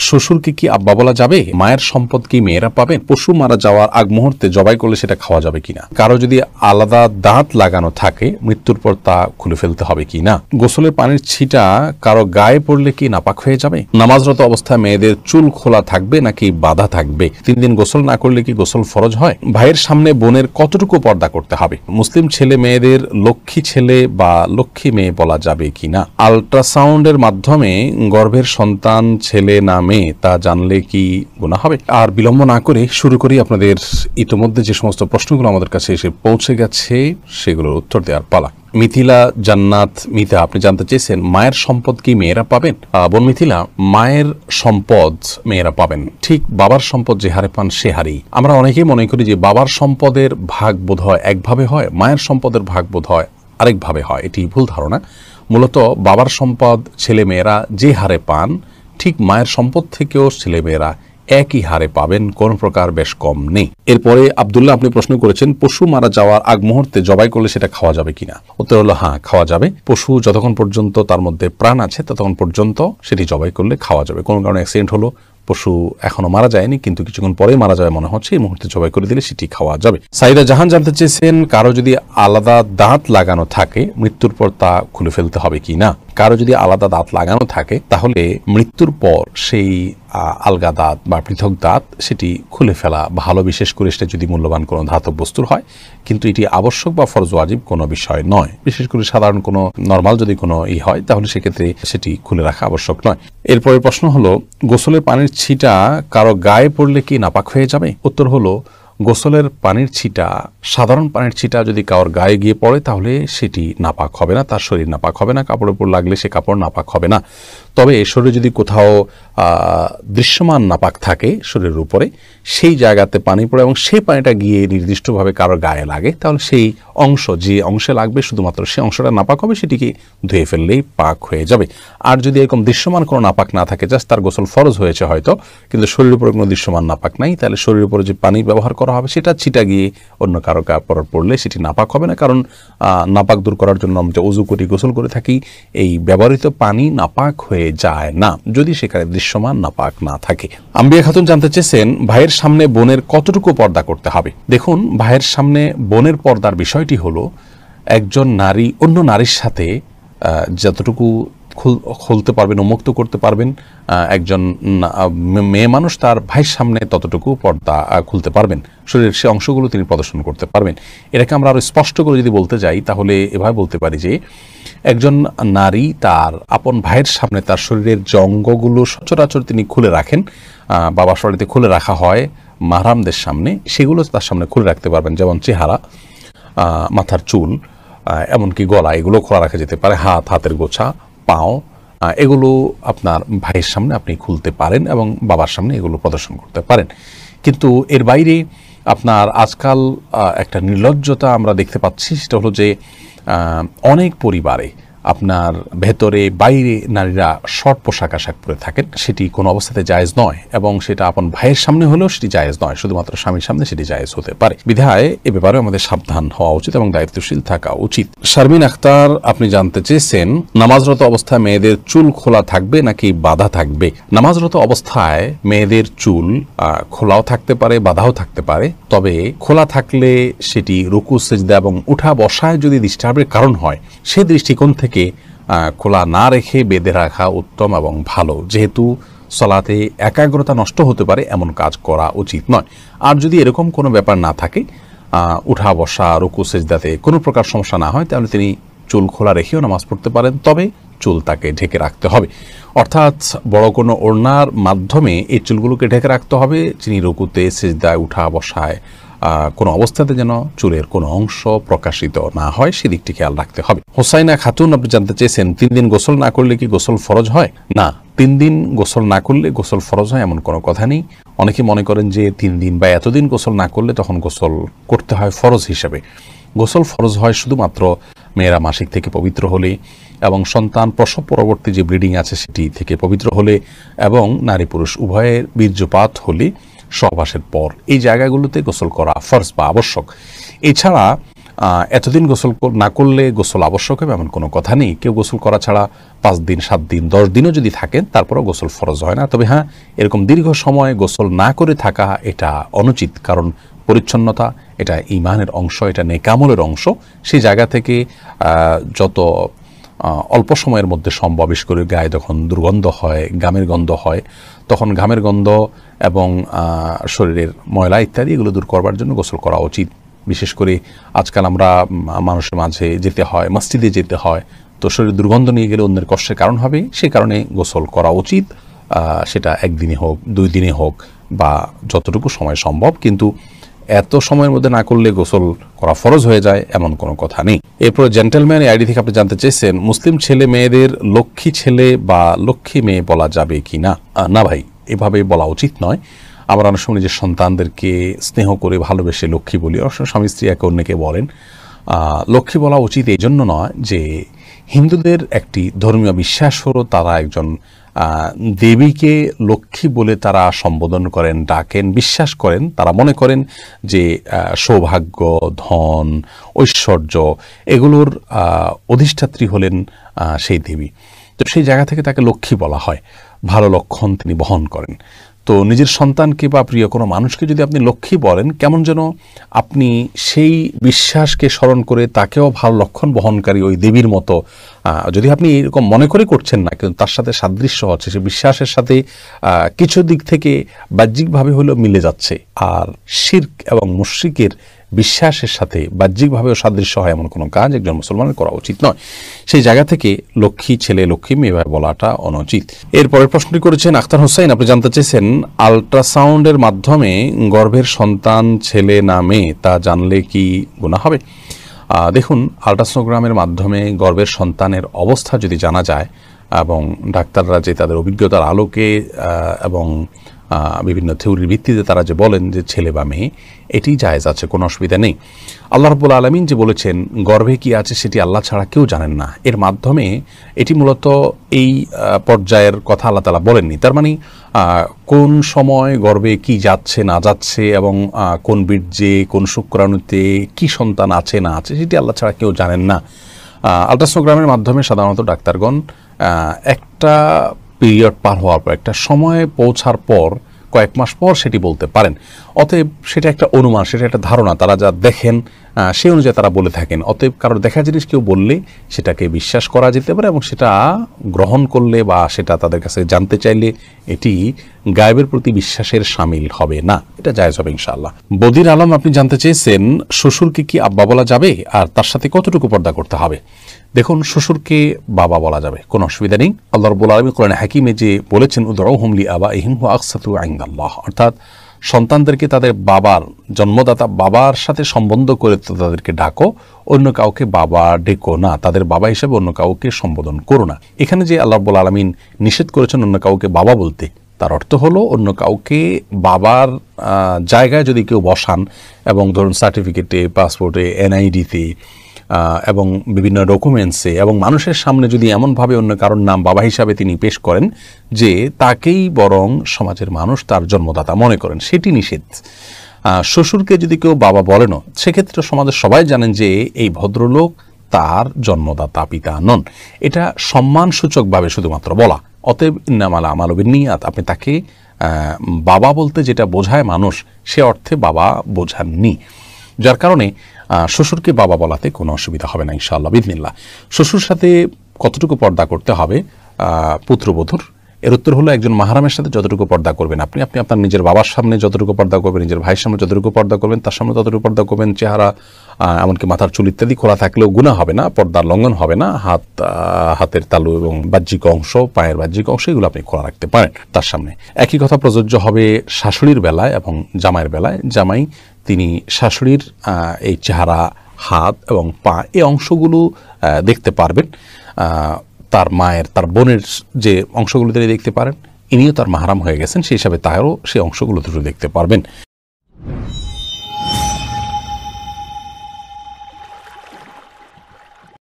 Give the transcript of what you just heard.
শ্বশুরকে কি আব্বা বলা যাবে? মায়ের সম্পদ কি মেয়েরা পাবেন? পশু মারা যাওয়ার আগ মুহূর্তে জবাই করলে সেটা খাওয়া যাবে কিনা? কারো যদি আলাদা দাঁত লাগানো থাকে মৃত্যুর পর তা খুলে ফেলতে হবে কিনা? গোসলের পানির ছিটা কারো গায়ে পড়লে কি নাপাক হয়ে যাবে? নামাজরত অবস্থায় মেয়েদের চুল খোলা থাকবে নাকি বাঁধা থাকবে? 3 দিন গোসল না করলে কি গোসল ফরজ হয়? ভাইয়ের সামনে বোনের কতটুকু পর্দা করতে হবে? মুসলিম ছেলে মেয়েদের লক্ষ্মী ছেলে বা লক্ষ্মী মেয়ে বলা যাবে কিনা? আল্ট্রাসাউন্ডের মাধ্যমে গর্ভের সন্তান ছেলে না মেয়ে তা জানলে কি গুনাহ হবে? আর বিলম্ব না করে শুরু করি। আপনাদের ইতোমধ্যে যে সমস্ত প্রশ্নগুলো আমাদের কাছে এসে পৌঁছে গেছে সেগুলোর উত্তর দেওয়ার পালা। মিথিলা জান্নাত মিতা, আপনি জানতে চেয়েছেন মায়ের সম্পদ কি মেয়েরা পাবেন? বোন মিথিলা, মায়ের সম্পদ মেয়েরা পাবেন, ঠিক বাবার সম্পদ যে হারে পান সে হারেই। আমরা অনেকেই মনে করি যে বাবার সম্পদের ভাগ বোধ হয় একভাবে হয়, মায়ের সম্পদের ভাগ বোধ হয় আরেকভাবে হয়। এটি ভুল ধারণা। মূলত বাবার সম্পদ ছেলে মেয়েরা যে হারে পান ঠিক মায়ের সম্পদ থেকেও ছেলেমেয়েরা একই হারে পাবেন, কোন প্রকার বেশ কম নেই। এরপরে আব্দুল্লাহ, আপনি প্রশ্ন করেছেন পশু মারা যাওয়ার আগ মুহূর্তে জবাই করলে সেটা খাওয়া যাবে কিনা? উত্তর হলো হ্যাঁ, খাওয়া যাবে। পশু যতক্ষণ পর্যন্ত তার মধ্যে প্রাণ আছে ততক্ষণ পর্যন্ত সেটি জবাই করলে খাওয়া যাবে। কোনো কারণে অ্যাক্সিডেন্ট হলো, পশু এখনো মারা যায়নি কিন্তু কিছুক্ষণ পরে মারা যাবে মনে হচ্ছে, এই মুহূর্তে জবাই করে দিলে সেটি খাওয়া যাবে। সাইদা জাহান জানতে চেয়েছেন কারো যদি আলাদা দাঁত লাগানো থাকে মৃত্যুর পর তা খুলে ফেলতে হবে কি না? কারো যদি আলাদা দাঁত লাগানো থাকে তাহলে মৃত্যুর পর সেই আলগা দাঁত বা পৃথক দাঁত সেটি খুলে ফেলা ভালো, বিশেষ করে সেটা যদি মূল্যবান কোনো ধাতব বস্তুর হয়। কিন্তু এটি আবশ্যক বা ফরজ ওয়াজিব কোনো বিষয় নয়। বিশেষ করে সাধারণ কোনো নরমাল যদি কোনো হয় তাহলে সেক্ষেত্রে সেটি খুলে রাখা আবশ্যক নয়। এরপরের প্রশ্ন হলো গোসলের পানির ছিটা কারো গায়ে পড়লে কি নাপাক হয়ে যাবে? উত্তর হলো গোসলের পানির ছিটা, সাধারণ পানির ছিটা যদি কারোর গায়ে গিয়ে পড়ে তাহলে সেটি নাপাক হবে না, তার শরীর নাপাক হবে না। কাপড়ের উপর লাগলে সে কাপড় নাপাক হবে না। তবে শরীরে যদি কোথাও দৃশ্যমান নাপাক থাকে শরীরের উপরে, সেই জায়গাতে পানি পড়ে এবং সেই পানিটা গিয়ে নির্দিষ্টভাবে কারোর গায়ে লাগে তাহলে সেই অংশ, যে অংশে লাগবে শুধুমাত্র সেই অংশটা নাপাক হবে, সেটিকে ধুয়ে ফেললেই পাক হয়ে যাবে। আর যদি এরকম দৃশ্যমান কোনো নাপাক না থাকে, জাস্ট তার গোসল ফরজ হয়েছে হয়তো কিন্তু শরীরের উপরে কোনো দৃশ্যমান নাপাক নাই, তাহলে শরীরের উপরে যে পানি ব্যবহার করা হবে সেটা ছিটা গিয়ে অন্য কারো কাপড় পড়লে সেটি নাপাক হবে না। কারণ নাপাক দূর করার জন্য আমরা ওযু করি, গোসল করে থাকি, এই ব্যবহৃত পানি নাপাক হয়ে যায় না যদি সেখানে দৃশ্যমান নাপাক না থাকে। আম্বিয়া খাতুন জানতে চেয়েছেন ভাইয়ের সামনে বোনের কতটুকু পর্দা করতে হবে? দেখুন, ভাইয়ের সামনে বোনের পর্দার বিষয়টি হলো একজন নারী অন্য নারীর সাথে যতটুকু খুলতে পারবেন, উন্মুক্ত করতে পারবেন, একজন মেয়ে মানুষ তার ভাইয়ের সামনে ততটুকু পর্দা খুলতে পারবেন, শরীরের সে অংশগুলো তিনি প্রদর্শন করতে পারবেন। এটাকে আমরা আরো স্পষ্ট করে যদি বলতে যাই তাহলে এভাবে বলতে পারি যে একজন নারী তার আপন ভাইয়ের সামনে তার শরীরের যে অঙ্গগুলো সচরাচর তিনি খুলে রাখেন, বাবার শরীরে খুলে রাখা হয় মাহরামদের সামনে, সেগুলো তার সামনে খুলে রাখতে পারবেন। যেমন চেহারা, মাথার চুল, এমনকি গলা, এগুলো খোলা রাখা যেতে পারে। হাত, হাতের গোছা, পাও, এগুলো আপনার ভাইয়ের সামনে আপনি খুলতে পারেন এবং বাবার সামনে এগুলো প্রদর্শন করতে পারেন। কিন্তু এর বাইরে আপনার আজকাল একটা নির্লজ্জতা আমরা দেখতে পাচ্ছি, সেটা হলো যে অনেক পরিবারে আপনার ভেতরে বাইরে নারীরা শর্ট পোশাক আশাক পরে থাকেন, সেটি কোনো অবস্থাতে জায়েজ নয় এবং সেটা আপন ভাইয়ের সামনে হলেও সেটি জায়েজ নয়, শুধুমাত্র স্বামীর সামনে সেটি জায়েজ হতে পারে। বিধায় এ ব্যাপারে আমাদের সাবধান হওয়া উচিত এবং দায়িত্বশীল থাকা উচিত। শারমিন আখতার, আপনি জানতে চেয়েছেন নামাজরত অবস্থায় মেয়েদের চুল খোলা থাকবে নাকি বাঁধা থাকবে? নামাজরত অবস্থায় মেয়েদের চুল খোলাও থাকতে পারে, বাঁধাও থাকতে পারে। তবে খোলা থাকলে সেটি রুকু সিজদা এবং উঠা বসায় যদি ডিস্টার্বের কারণ হয়, সে দৃষ্টিকোণ থেকে খোলা না রেখে বেঁধে রাখা উত্তম এবং ভালো, যেহেতু সালাতে একাগ্রতা নষ্ট হতে পারে এমন কাজ করা উচিত নয়। আর যদি এরকম কোনো ব্যাপার না থাকে, উঠা বসা রুকু সিজদাতে কোনো প্রকার সমস্যা না হয়, তাহলে তিনি চুল খোলা রেখেও নামাজ পড়তে পারেন, তবে চুল তাকে ঢেকে রাখতে হবে। অর্থাৎ বড় কোনো ওড়নার মাধ্যমে এই চুলগুলোকে ঢেকে রাখতে হবে, যিনি রুকুতে সিজদায় উঠা বসায় কোনো অবস্থাতে যেন চুলের কোনো অংশ প্রকাশিত না হয় সেদিকটি খেয়াল রাখতে হবে। হোসাইনা খাতুন, আপনি জানতে চেয়েছেন 3 দিন গোসল না করলে কি গোসল ফরজ হয়? না, 3 দিন গোসল না করলে গোসল ফরজ হয় এমন কোনো কথা নেই। অনেকে মনে করেন যে 3 দিন বা এতদিন গোসল না করলে তখন গোসল করতে হয় ফরজ হিসেবে। গোসল ফরজ হয় শুধুমাত্র মেয়েরা মাসিক থেকে পবিত্র হলে এবং সন্তান প্রসব পরবর্তী যে ব্লিডিং আছে সেটি থেকে পবিত্র হলে এবং নারী পুরুষ উভয়ের বীর্যপাত হলে সহবাসের পর, এই জায়গাগুলোতে গোসল করা ফরজ বা আবশ্যক। এছাড়া এতদিন গোসল না করলে গোসল আবশ্যক হবে এমন কোনো কথা নেই। কেউ গোসল করা ছাড়া 5 দিন 7 দিন 10 দিনও যদি থাকেন তারপরেও গোসল ফরজ হয় না। তবে হ্যাঁ, এরকম দীর্ঘ সময় গোসল না করে থাকা এটা অনুচিত, কারণ পরিচ্ছন্নতা এটা ঈমানের অংশ, এটা নেকামলের অংশ। সেই জায়গা থেকে যত অল্প সময়ের মধ্যে সম্ভব, বিশেষ করে গায়ে যখন দুর্গন্ধ হয়, ঘামের গন্ধ হয়, তখন ঘামের গন্ধ এবং শরীরের ময়লা ইত্যাদি এগুলো দূর করবার জন্য গোসল করা উচিত। বিশেষ করে আজকাল আমরা মানুষের মাঝে যেতে হয়, মসজিদে যেতে হয়, তো শরীরে দুর্গন্ধ নিয়ে গেলে অন্যের কষ্টের কারণ হবে, সেই কারণে গোসল করা উচিত। সেটা একদিনে হোক, 2 দিনে হোক, বা যতটুকু সময় সম্ভব। কিন্তু এত সময়ের মধ্যে না করলে গোসল করা ফরজ হয়ে যায় এমন কোনো কথা নেই। এরপর জেন্টেলম্যান আইডি থেকে আপনি জানতে চেয়েছেন, মুসলিম ছেলে মেয়েদের লক্ষ্মী ছেলে বা লক্ষ্মী মেয়ে বলা যাবে কি না? না ভাই, এভাবে বলা উচিত নয়। আমরা অনেক সময় নিজের সন্তানদেরকে স্নেহ করে ভালোবেসে লক্ষ্মী বলি, অনেক সময় স্বামী স্ত্রী একে অন্যকে বলেন। লক্ষ্মী বলা উচিত এই জন্য নয় যে হিন্দুদের একটি ধর্মীয় বিশ্বাস হলো তারা একজন দেবীকে লক্ষ্মী বলে তারা সম্বোধন করেন, ডাকেন, বিশ্বাস করেন। তারা মনে করেন যে সৌভাগ্য, ধন, ঐশ্বর্য এগুলোর অধিষ্ঠাত্রী হলেন সেই দেবী। তো সেই জায়গা থেকে তাকে লক্ষ্মী বলা হয়, ভালো লক্ষণ তিনি বহন করেন। তো নিজের সন্তানকে বা প্রিয় কোনো মানুষকে যদি আপনি লক্ষ্মী বলেন, কেমন যেন আপনি সেই বিশ্বাসকে স্মরণ করে তাকেও ভালো লক্ষণ বহনকারী ওই দেবীর মতো, যদি আপনি এরকম মনে করে করছেন না, কিন্তু তার সাথে সাদৃশ্য হচ্ছে, সে বিশ্বাসের সাথে কিছু দিক থেকে বাহ্যিকভাবে হলেও মিলে যাচ্ছে। আর শিরক এবং মুশরিকের বিশ্বাসের সাথে বাহ্যিকভাবেও সাদৃশ্য হয় এমন কোনো কাজ একজন মুসলমানের করা উচিত নয়। সেই জায়গা থেকে লক্ষ্মী ছেলে, লক্ষ্মী মেয়ে বলাটা অনুচিত। এরপরের প্রশ্নটি করেছেন আখতার হোসেন, আপনি জানতে চেয়েছেন আল্ট্রাসাউন্ডের মাধ্যমে গর্ভের সন্তান ছেলে না মেয়ে তা জানলে কি গুনাহ হবে? দেখুন, আল্ট্রাসোনোগ্রামের মাধ্যমে গর্ভের সন্তানের অবস্থা যদি জানা যায় এবং ডাক্তাররা যে তাদের অভিজ্ঞতার আলোকে এবং বিভিন্ন থিওরির ভিত্তিতে তারা যে বলেন যে ছেলে বা মেয়ে, এটি জায়েজ আছে, কোনো অসুবিধা নেই। আল্লাহ রাব্বুল আলামিন যে বলেছেন গর্ভে কি আছে সেটি আল্লাহ ছাড়া কেউ জানেন না, এর মাধ্যমে এটি মূলত এই পর্যায়ের কথা আল্লাহ তাআলা বলেননি। তার মানে কোন সময় গর্ভে কি যাচ্ছে না যাচ্ছে এবং কোন বীর্যে, কোন শুক্রাণুতে কি সন্তান আছে না আছে সেটি আল্লাহ ছাড়া কেউ জানেন না। আল্ট্রাসোনোগ্রামের মাধ্যমে সাধারণত ডাক্তারগণ একটা পিরিয়ড পার হওয়ার পর, একটা সময়ে পৌঁছার পর, কয়েক মাস পর সেটি বলতে পারেন। অতএব সেটা একটা অনুমান, সেটা একটা ধারণা, তারা যা দেখেন সেই অনুযায়ী তারা বলে থাকেন। অতএব কারোর দেখা জিনিস কেউ বললে সেটাকে বিশ্বাস করা যেতে পারে এবং সেটা গ্রহণ করলে বা সেটা তাদের কাছে জানতে চাইলে এটি গায়েবের প্রতি বিশ্বাসের শামিল হবে না, এটা জায়েজ হবে ইনশাআল্লাহ। বদির আলম, আপনি জানতে চেয়েছেন শ্বশুরকে কি আব্বা বলা যাবে আর তার সাথে কতটুকু পর্দা করতে হবে? দেখুন, শ্বশুরকে বাবা বলা যাবে, কোনো অসুবিধা নেই। আল্লাহ রাব্বুল আলামিন কোরআনে হাকিমে যে বলেছেন উদউহুম লিআবাইহিম হুয়া আকসাতু ইনদাল্লাহ, অর্থাৎ সন্তানদেরকে তাদের বাবার, জন্মদাতা বাবার সাথে সম্বন্ধ করে তাদেরকে ডাকো, অন্য কাউকে বাবা ডেকো না, তাদের বাবা হিসেবে অন্য কাউকে সম্বোধন করো না। এখানে যে আল্লাহ রাব্বুল আলামিন নিষেধ করেছেন অন্য কাউকে বাবা বলতে, তার অর্থ হলো অন্য কাউকে বাবার জায়গায় যদি কেউ বসান এবং ধরুন সার্টিফিকেটে, পাসপোর্টে, এনআইডিতে এবং বিভিন্ন ডকুমেন্টসে এবং মানুষের সামনে যদি এমনভাবে অন্য কারোর নাম বাবা হিসাবে তিনি পেশ করেন যে তাকেই বরং সমাজের মানুষ তার জন্মদাতা মনে করেন, সেটি নিষেধ। শ্বশুরকে যদি কেউ বাবা বলেন, সেক্ষেত্রে সমাজের সবাই জানেন যে এই ভদ্রলোক তার জন্মদাতা পিতা নন, এটা সম্মানসূচকভাবে শুধুমাত্র বলা। অতএব ইন্নামাল আমালু বিন্নিয়াত, আপনি তাকে বাবা বলতে যেটা বোঝায় মানুষ, সে অর্থে বাবা বোঝাননি, যার কারণে শ্বশুরকে বাবা বলাতে কোনো অসুবিধা হবে না ইনশাআল্লাহ বিজনিল্লাহ। শ্বশুর সাথে কতটুকু পর্দা করতে হবে পুত্রবধূর? এর উত্তর হলো একজন মাহরামের সাথে যতটুকু পর্দা করবেন আপনি আপনার নিজের বাবার সামনে যতটুকু পর্দা করবেন, নিজের ভাইয়ের সামনে যতটুকু পর্দা করবেন, তার সামনে ততটুকু পর্দা করবেন। চেহারা এমনকি মাথার চুল ইত্যাদি খোলা থাকলেও গুনাহ হবে না, পর্দার লঙ্ঘন হবে না। হাতের তালু এবং বাহ্যিক অংশ, পায়ের বাহ্যিক অংশ এগুলো আপনি খোলা রাখতে পারেন তার সামনে। একই কথা প্রযোজ্য হবে শাশুড়ির বেলায় এবং জামাইয়ের বেলায়। জামাই তিনি শাশুড়ির এই চেহারা, হাত এবং পা এই অংশগুলো দেখতে পারবেন। তার মায়ের, তার বোনের যে অংশগুলো তিনি দেখতে পারেন, ইনিও তার মাহরাম হয়ে গেছেন, সেই হিসাবে তারও সেই অংশগুলো দুটো দেখতে পারবেন।